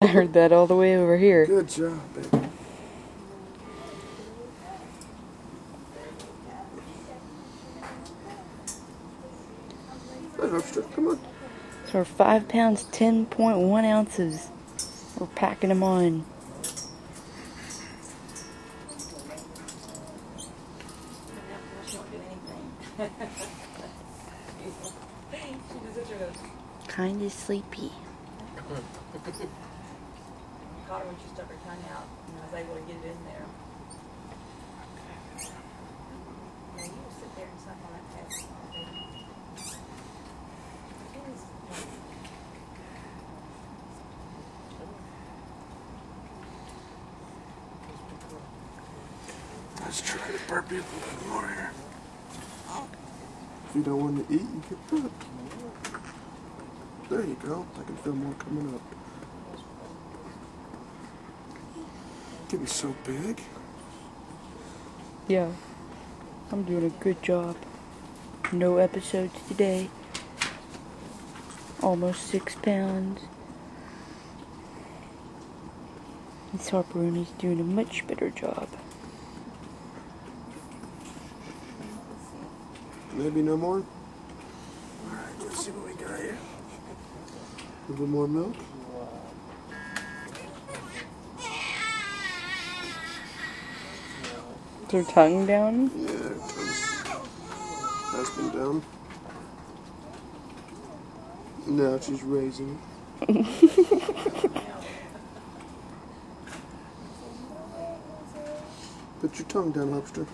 I heard that all the way over here. Good job, baby. Hey, Hopster, come on. So for 5 pounds, 10.1 ounces. We're packing them on. Kinda sleepy. Caught her when she stuck her tongue out, and I was able to get it in there. Yeah, you just sit there and suck on that test. Let's try to burp you a little bit more here. If you don't want to eat, you can burp. There you go. I can feel more coming up. Getting so big. Yeah, I'm doing a good job. No episodes today. Almost 6 pounds. This Harperoni's doing a much better job. Maybe no more? Alright, let's see what we got here. A little more milk. Is her tongue down? Yeah, her tongue has been down. Now she's raising it. Put your tongue down, Hopster.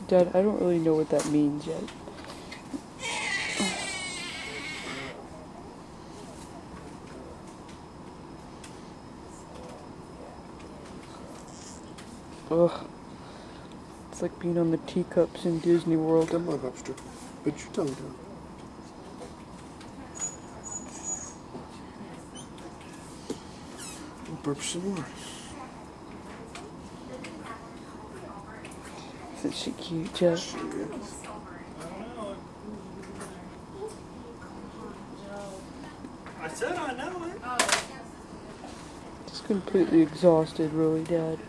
Dad, I don't really know what that means yet. Ugh. It's like being on the teacups in Disney World. Come on, Hopster. Put your tongue down. We'll burp some more. Isn't she cute, Jeff? She is. I said I know it. Just completely exhausted, really, Dad.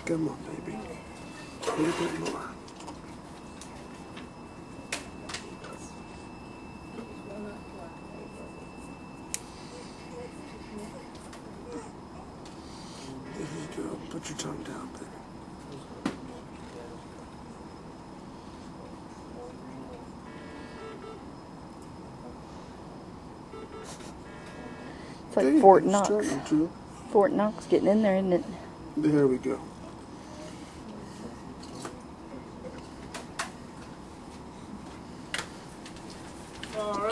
Come on, baby. A little bit more. There you go. Put your tongue down, baby. It's like There Fort you go, Knox. starting to. Fort Knox getting in there, isn't it? There we go.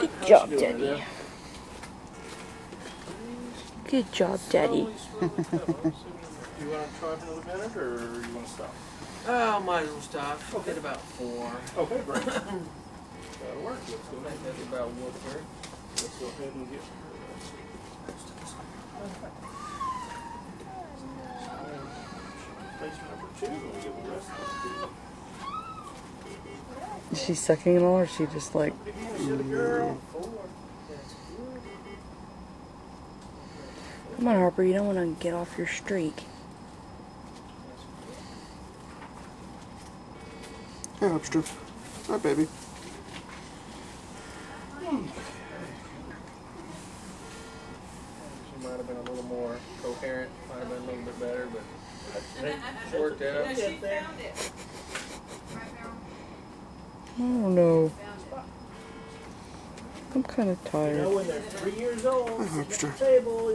Good job, Daddy. Good job, Daddy. You want to try another minute, or you want to stop? Oh, might as well stop. She'll get about 4. Okay, great. That'll work. Let's go ahead. That's about what her. Let's go ahead and get place number 2, and we'll get the rest of Is she sucking them all, or is she just like... girl. Come on, Harper, you don't want to get off your streak. Hey, Hopster. Hi, baby. She might have been a little more coherent. Might have been a little bit better, but I think it worked out. I don't know. I'm kind of tired. When they're 3 years old, Hi, Hopster. table.